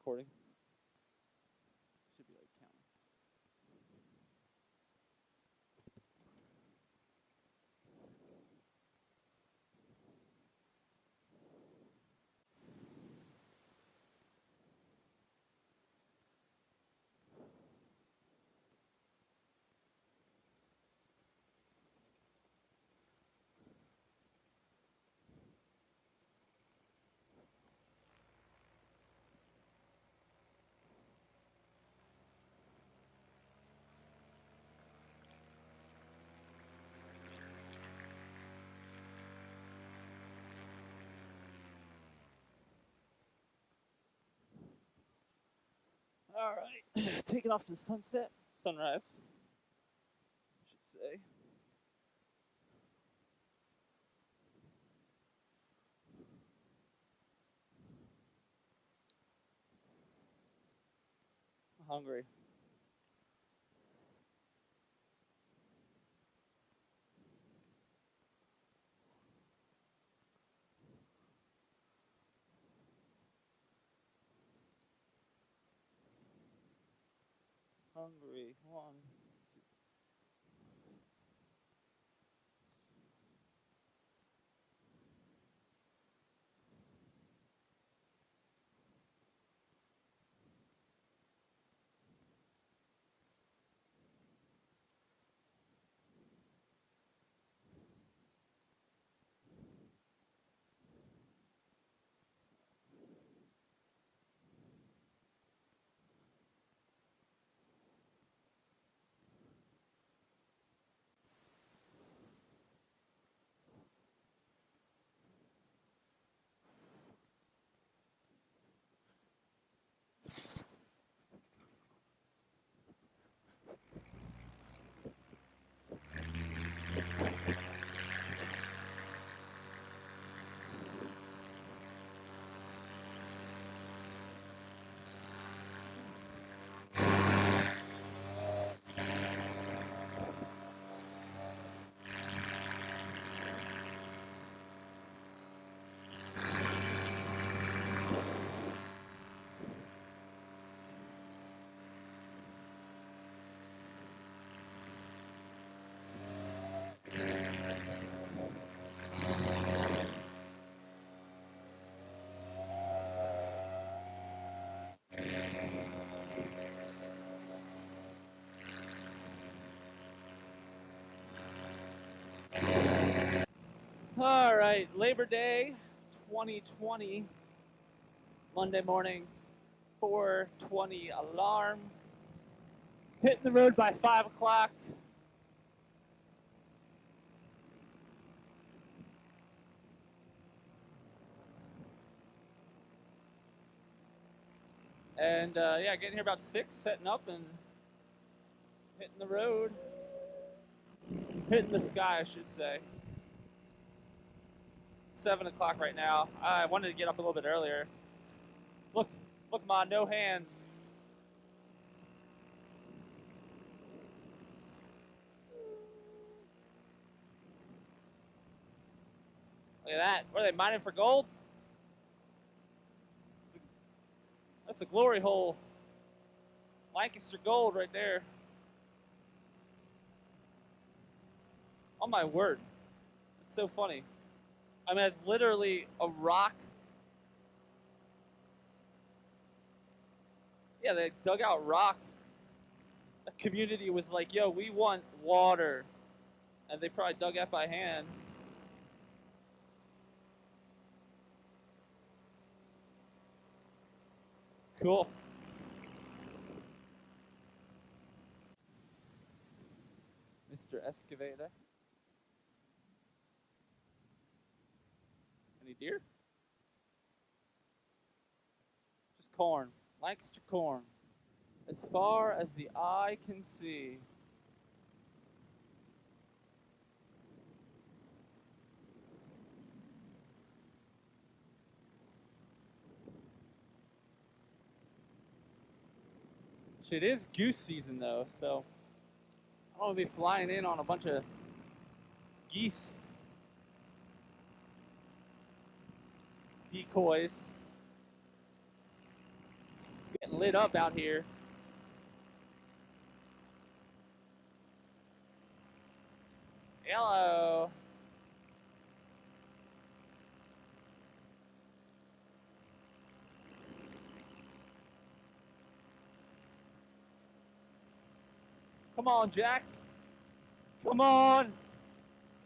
recording. Should be like counting. All right, taking off to the sunset, sunrise, I should say. I'm hungry. Hungry. One. All right, Labor Day 2020, Monday morning, 4:20 alarm. Hitting the road by 5 o'clock. And yeah, getting here about 6, setting up and hitting the road. Hitting the sky, I should say. 7 o'clock right now. I wanted to get up a little bit earlier. Look, Ma, no hands. Look at that. What are they mining for gold? That's the glory hole. Lancaster gold right there. Oh my word. It's so funny. I mean, it's literally a rock. Yeah, they dug out rock. The community was like, yo, we want water. And they probably dug that by hand. Cool. Mr. Excavator. Any deer? Just corn. Lancaster corn. As far as the eye can see. It is goose season though, so I don't want to be flying in on a bunch of geese. Decoys. Getting lit up out here. Hello. Come on, Jack. Come on.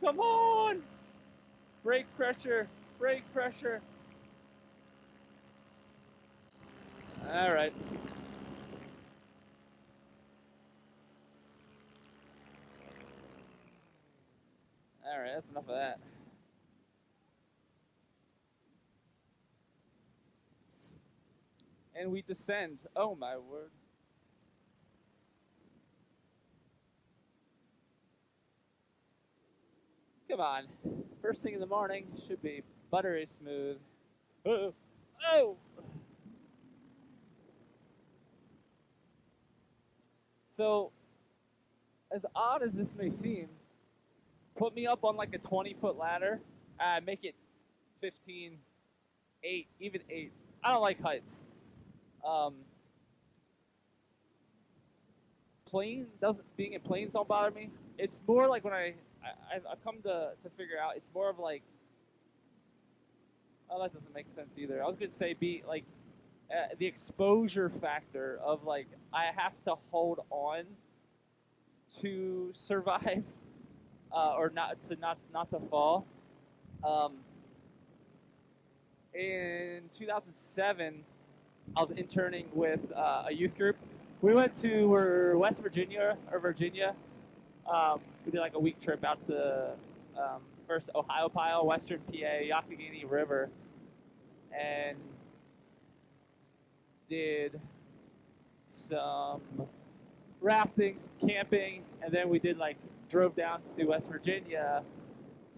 Come on. Brake pressure. Brake pressure. All right. All right, that's enough of that. And we descend. Oh, my word. Come on. First thing in the morning should be buttery smooth. Oh! Oh! So, as odd as this may seem, put me up on like a 20-foot ladder. Make it 15, 8, even 8. I don't like heights. Being in planes don't bother me. It's more like when I've come to figure out it's more of like, oh, that doesn't make sense either. I was going to say the exposure factor of like I have to hold on to survive or not to fall. In 2007, I was interning with a youth group. We went to West Virginia or Virginia. We did like a week trip out to first Ohiopyle, Western PA, Youghiogheny River, and did some rafting, some camping, and then we drove down to West Virginia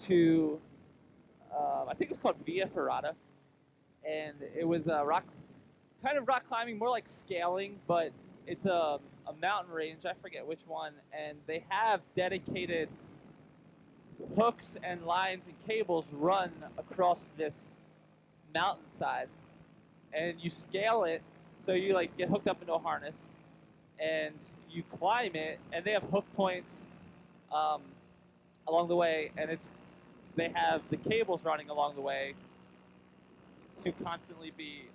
to I think it was called Via Ferrata, and it was rock climbing, more like scaling, but it's a mountain range. I forget which one, and they have dedicated hooks and lines and cables run across this mountainside, and you scale it. So you like get hooked up into a harness, and you climb it, and they have hook points along the way, and they have the cables running along the way to constantly be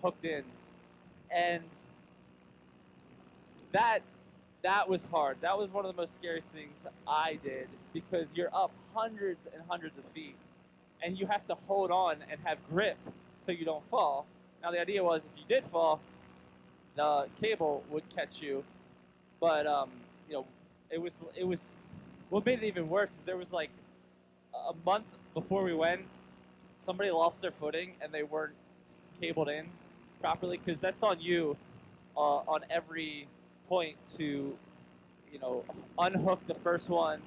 hooked in, and that was hard. That was one of the most scariest things I did, because you're up hundreds and hundreds of feet, and you have to hold on and have grip so you don't fall. Now the idea was if you did fall, the cable would catch you, but it was what made it even worse is there was like a month before we went, somebody lost their footing and they weren't cabled in properly, because that's on you on every point to unhook the first one,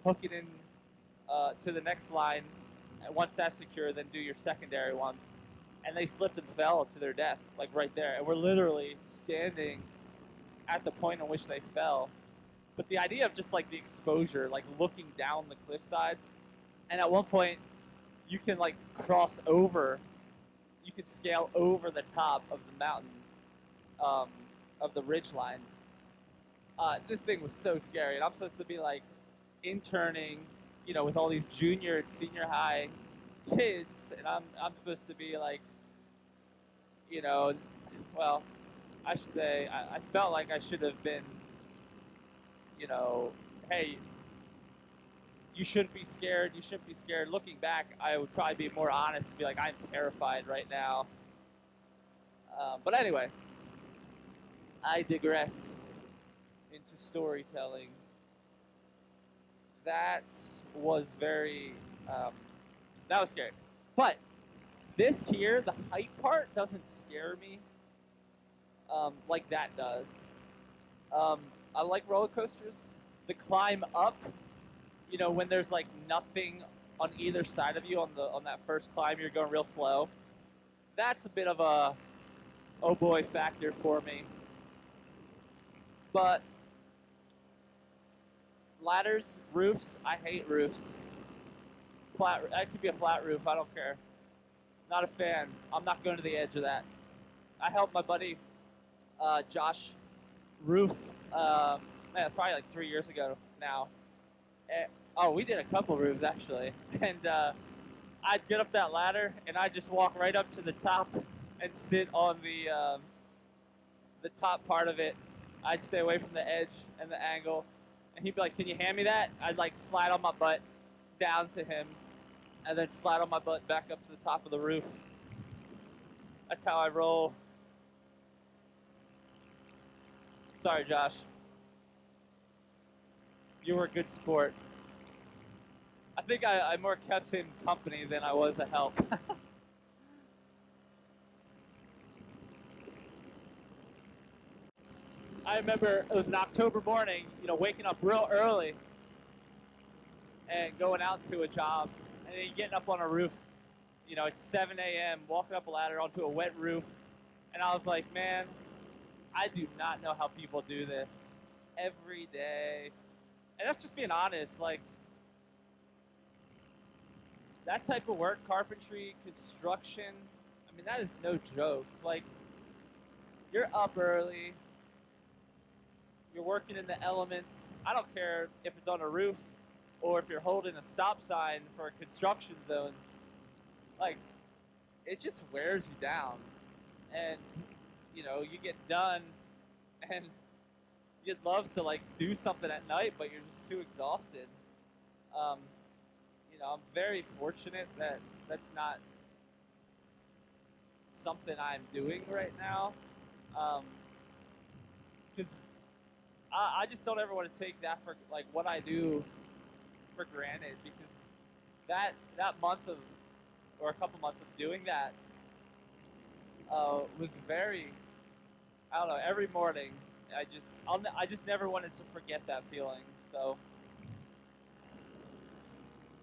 hook it in to the next line, and once that's secure, then do your secondary one. And they slipped and fell to their death, like right there, and we're literally standing at the point on which they fell. But the idea of just like the exposure, like looking down the cliffside, and at one point you can like cross over, you could scale over the top of the mountain, of the ridge line. This thing was so scary, and I'm supposed to be like interning, with all these junior and senior high kids, and I'm supposed to be like, well, I should say I felt like I should have been, hey, you shouldn't be scared. You shouldn't be scared. Looking back, I would probably be more honest and be like, I'm terrified right now. But anyway, I digress into storytelling. That was that was scary. But this here, the height part, doesn't scare me like that does. I like roller coasters. The climb up, when there's like nothing on either side of you on that first climb, you're going real slow. That's a bit of a oh boy factor for me. But ladders, roofs, I hate roofs. That could be a flat roof, I don't care. Not a fan. I'm not going to the edge of that. I helped my buddy Josh roof. Man, it's probably like 3 years ago now. Oh, we did a couple roofs actually, and I'd get up that ladder and I'd just walk right up to the top and sit on the top part of it. I'd stay away from the edge and the angle, and he'd be like, "Can you hand me that?" I'd like slide on my butt down to him, and then slide on my butt back up to the top of the roof. That's how I roll. Sorry, Josh. You were a good sport. I think I more kept him company than I was a help. I remember it was an October morning, waking up real early and going out to a job, and then getting up on a roof. It's 7 a.m., walking up a ladder onto a wet roof, and I was like, man, I do not know how people do this every day. And that's just being honest. Like, that type of work, carpentry, construction, I mean, that is no joke. Like, you're up early, you're working in the elements. I don't care if it's on a roof or if you're holding a stop sign for a construction zone. Like, it just wears you down. And, you get done and you'd love to, like, do something at night, but you're just too exhausted. I'm very fortunate that that's not something I'm doing right now. Because I just don't ever want to take that for, like, what I do for granted, because that month of, or a couple months of doing that was very, I don't know, every morning I just never wanted to forget that feeling. So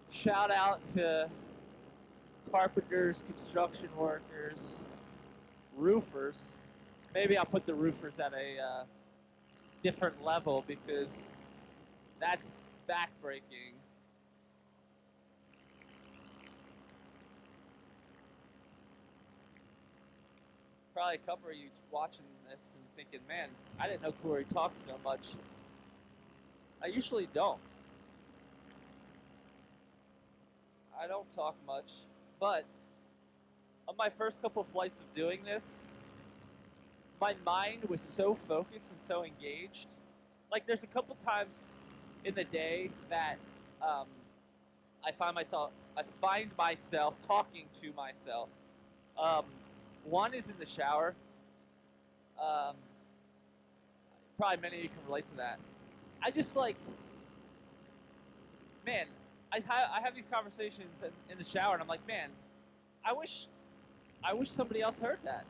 shout out to carpenters, construction workers, roofers. Maybe I'll put the roofers at a different level, because that's backbreaking. Probably a couple of you watching this and thinking, man, I didn't know Corey talks so much. I usually don't. I don't talk much, but on my first couple flights of doing this, my mind was so focused and so engaged. Like, there's a couple times in the day that I find myself talking to myself. One is in the shower. Probably many of you can relate to that. I just, like, man, I have these conversations in the shower, and I'm like, man, I wish somebody else heard that.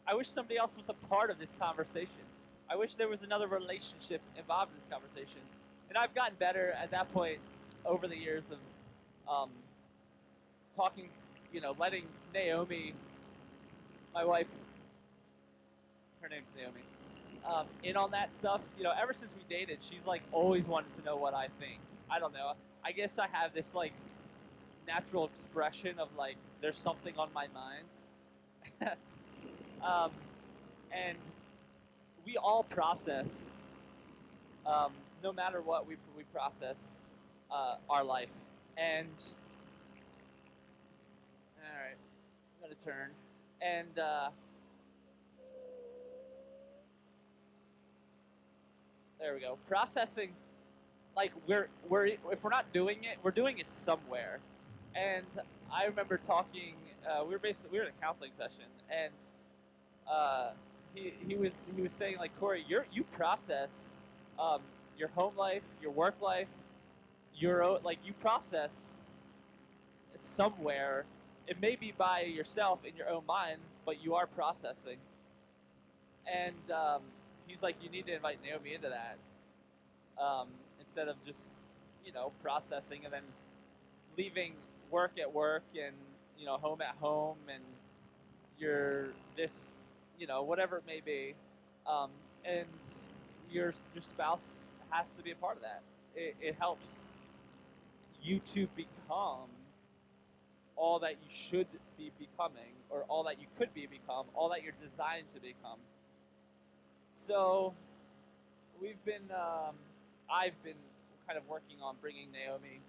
I wish somebody else was a part of this conversation. I wish there was another relationship involved in this conversation. And I've gotten better at that point over the years of talking, letting Naomi, my wife, her name's Naomi, in on that stuff. Ever since we dated, she's, like, always wanted to know what I think. I don't know. I guess I have this, like, natural expression of, like, there's something on my mind. And we all process, no matter what, we process our life. And, all right, I'm going to turn. And there we go. Processing, like, we're if we're not doing it, we're doing it somewhere. And I remember talking. We were in a counseling session, and he was saying, like, Corey, you process your home life, your work life, you process somewhere. It may be by yourself in your own mind, but you are processing. And he's like, you need to invite Naomi into that, instead of just, processing and then leaving work at work and, home at home, and whatever it may be. And your spouse has to be a part of that. It helps you to become all that you should be becoming, or all that you could become, all that you're designed to become. So I've been kind of working on bringing Naomi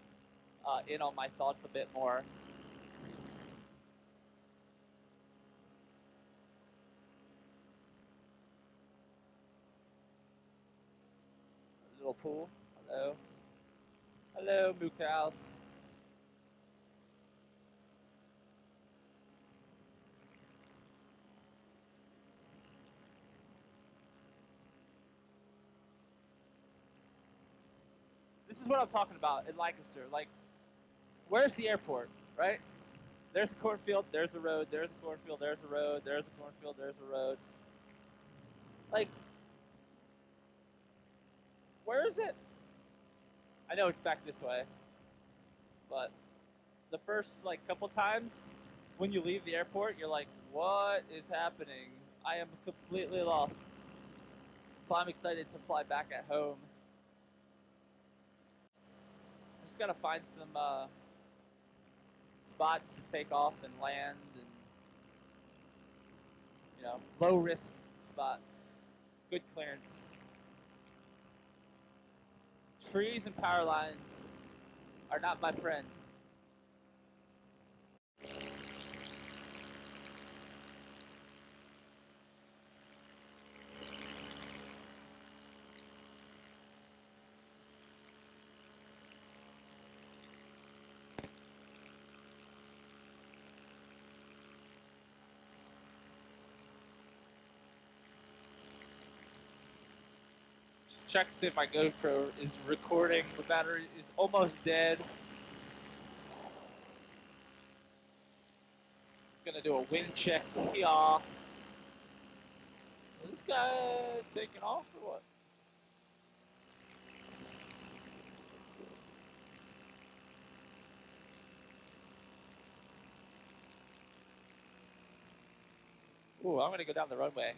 in on my thoughts a bit more. Little pool. Hello. Hello, Mook House. This is what I'm talking about in Lancaster. Like, where's the airport, right? There's a cornfield, there's a road, there's a cornfield, there's a road, there's a cornfield, there's a road. Like, where is it? I know it's back this way, but the first like couple times when you leave the airport, you're like, what is happening? I am completely lost. So I'm excited to fly back at home. I'm just gotta find some spots to take off and land, and low risk spots, good clearance. Trees and power lines are not my friends. Just check to see if my GoPro is recording. The battery is almost dead. Gonna do a wind check here. Is this guy taking off or what? Ooh, I'm gonna go down the runway.